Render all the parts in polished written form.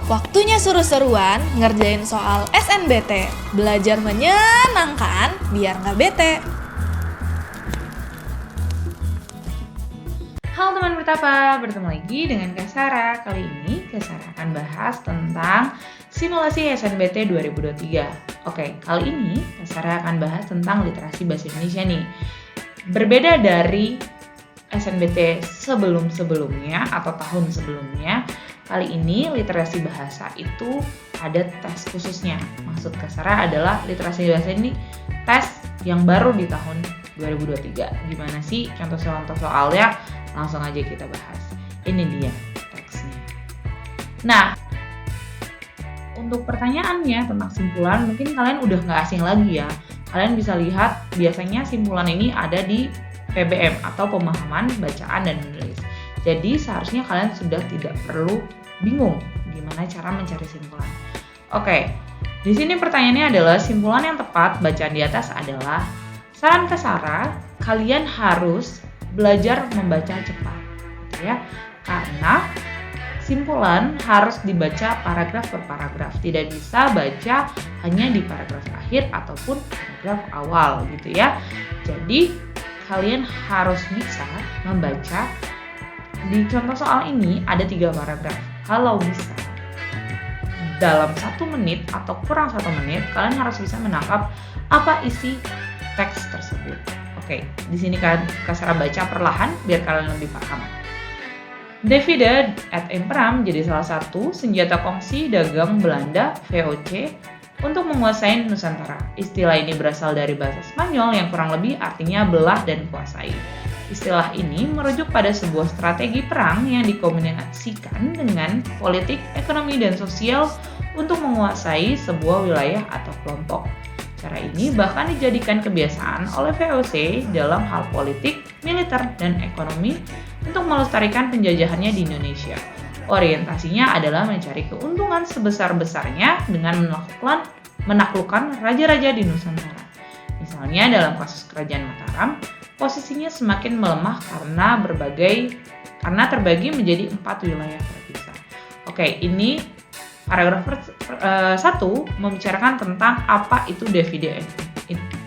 Waktunya seru-seruan ngerjain soal SNBT. Belajar menyenangkan biar nggak bete. Halo teman bertapa, bertemu lagi dengan Kak Sarah. Kali ini Kak Sarah akan bahas tentang simulasi SNBT 2023. Oke, kali ini Kak Sarah akan bahas tentang literasi bahasa Indonesia nih. Berbeda dari SNBT sebelum-sebelumnya atau tahun sebelumnya, kali ini literasi bahasa itu ada tes khususnya. Maksud Kak Sarah adalah literasi bahasa ini tes yang baru di tahun 2023. Gimana sih contoh soalnya? Langsung aja kita bahas. Ini dia teksnya. Nah, untuk pertanyaannya tentang simpulan, mungkin kalian udah nggak asing lagi ya. Kalian bisa lihat biasanya simpulan ini ada di PBM atau pemahaman bacaan dan menulis. Jadi seharusnya kalian sudah tidak perlu bingung gimana cara mencari simpulan. Oke, di sini pertanyaannya adalah simpulan yang tepat bacaan di atas adalah saran Kak Sarah, kalian harus belajar membaca cepat, gitu ya. Karena simpulan harus dibaca paragraf per paragraf, tidak bisa baca hanya di paragraf akhir ataupun paragraf awal, gitu ya. Jadi kalian harus bisa membaca. Di contoh soal ini ada 3 paragraf. Kalau bisa dalam 1 menit atau kurang 1 menit, kalian harus bisa menangkap apa isi teks tersebut. Oke, di sini Kak Sarah baca perlahan biar kalian lebih paham. Divide et impera menjadi salah satu senjata kongsi dagang Belanda VOC untuk menguasai Nusantara. Istilah ini berasal dari bahasa Spanyol yang kurang lebih artinya belah dan kuasai. Istilah ini merujuk pada sebuah strategi perang yang dikombinasikan dengan politik, ekonomi, dan sosial untuk menguasai sebuah wilayah atau kelompok. Cara ini bahkan dijadikan kebiasaan oleh VOC dalam hal politik, militer, dan ekonomi untuk melestarikan penjajahannya di Indonesia. Orientasinya adalah mencari keuntungan sebesar-besarnya dengan menaklukkan raja-raja di Nusantara. Misalnya dalam kasus Kerajaan Mataram, posisinya semakin melemah karena terbagi menjadi 4 wilayah terpisah. Oke, ini paragraf 1 membicarakan tentang apa itu divide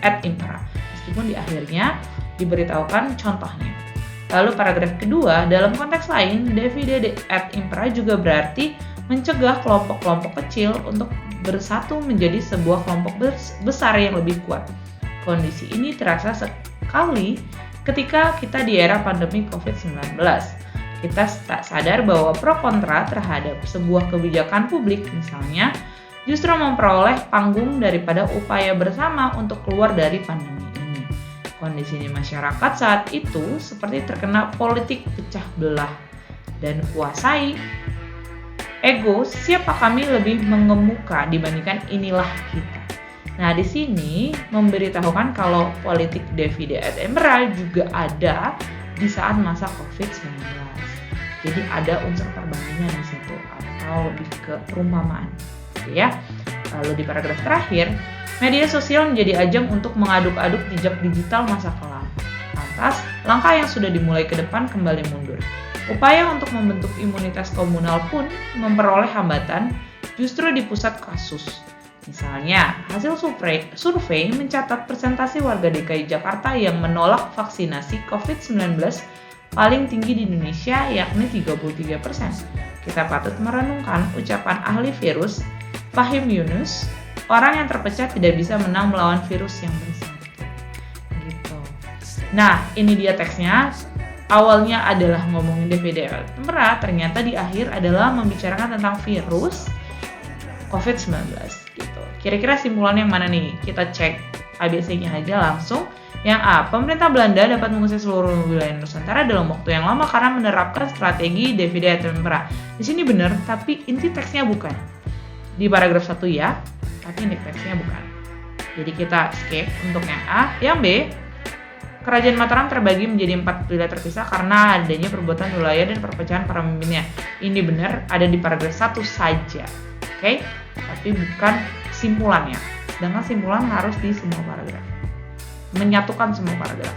et impera. Meskipun di akhirnya diberitahukan contohnya. Lalu paragraf kedua, dalam konteks lain, divide et impera juga berarti mencegah kelompok-kelompok kecil untuk bersatu menjadi sebuah kelompok besar yang lebih kuat. Kondisi ini terasa sekali ketika kita di era pandemi COVID-19. Kita tak sadar bahwa pro kontra terhadap sebuah kebijakan publik misalnya justru memperoleh panggung daripada upaya bersama untuk keluar dari pandemi ini. Kondisi di masyarakat saat itu seperti terkena politik pecah belah dan kuasai. Ego, siapa kami lebih mengemuka dibandingkan inilah kita. Nah, di sini memberitahukan kalau politik divide et impera juga ada di saat masa COVID-19. Jadi ada unsur perbandingan di situ atau lebih ke perumpamaan, gitu ya. Lalu di paragraf terakhir, media sosial menjadi ajang untuk mengaduk-aduk jejak digital masa kelam. Lantas, langkah yang sudah dimulai ke depan kembali mundur. Upaya untuk membentuk imunitas komunal pun memperoleh hambatan justru di pusat kasus. Misalnya, hasil survei mencatat persentase warga DKI Jakarta yang menolak vaksinasi COVID-19 paling tinggi di Indonesia, yakni 33%. Kita patut merenungkan ucapan ahli virus, Fahim Yunus, orang yang terpecah tidak bisa menang melawan virus yang bersatu. Gitu. Nah, ini dia teksnya. Awalnya adalah ngomongin divide et impera, ternyata di akhir adalah membicarakan tentang virus COVID-19 gitu. Kira-kira simpulan yang mana nih? Kita cek ABC-nya aja langsung. Yang A, pemerintah Belanda dapat menguasai seluruh wilayah Nusantara dalam waktu yang lama karena menerapkan strategi divide et impera. Di sini benar, tapi inti teksnya bukan. Di paragraf 1 ya, tapi inti teksnya bukan. Jadi kita skip untuk yang A. Yang B, Kerajaan Mataram terbagi menjadi 4 wilayah terpisah karena adanya perbuatan wilayah dan perpecahan para pemimpinnya. Ini benar, ada di paragraf 1 saja. Oke? Tapi bukan simpulannya. Sedangkan simpulan harus di semua paragraf. Menyatukan semua paragraf.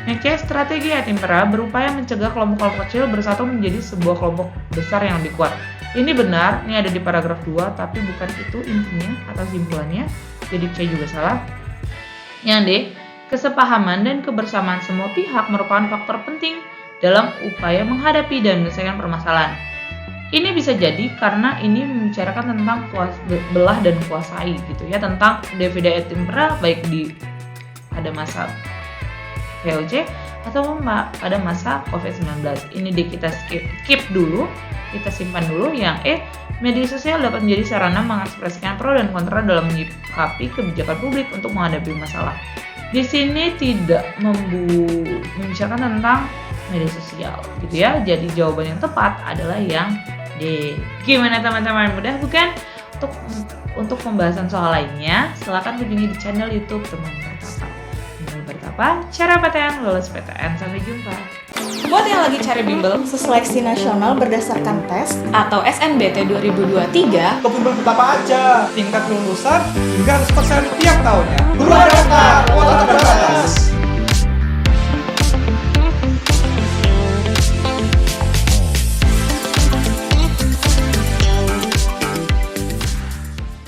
Yang C, strategi Atimpera berupaya mencegah kelompok-kelompok kecil bersatu menjadi sebuah kelompok besar yang lebih kuat. Ini benar, ini ada di paragraf 2, tapi bukan itu intinya atau simpulannya, jadi C juga salah. Yang D, kesepahaman dan kebersamaan semua pihak merupakan faktor penting dalam upaya menghadapi dan menyelesaikan permasalahan. Ini bisa jadi karena ini membicarakan tentang belah dan kuasai gitu ya, tentang Davide Atimpera baik di pada masa VOC atau pada masa COVID-19. Ini kita skip dulu, kita simpan dulu. Yang E, media sosial dapat menjadi sarana mengekspresikan pro dan kontra dalam menyikapi kebijakan publik untuk menghadapi masalah. Di sini tidak membicarakan tentang media sosial gitu ya. Jadi jawaban yang tepat adalah yang D. Gimana teman-teman? Mudah bukan? Untuk pembahasan soal lainnya, silakan kunjungi di channel YouTube Teman Bertapa. Teman Bertapa, cara PTN lulus PTN. Sampai jumpa. Buat yang lagi cari bimbel Seleksi nasional berdasarkan tes atau SNBT 2023, Ke Bimbel Bertapa aja, tingkat kelulusan hingga 100% tiap tahunnya. Daftar, kuota terbatas.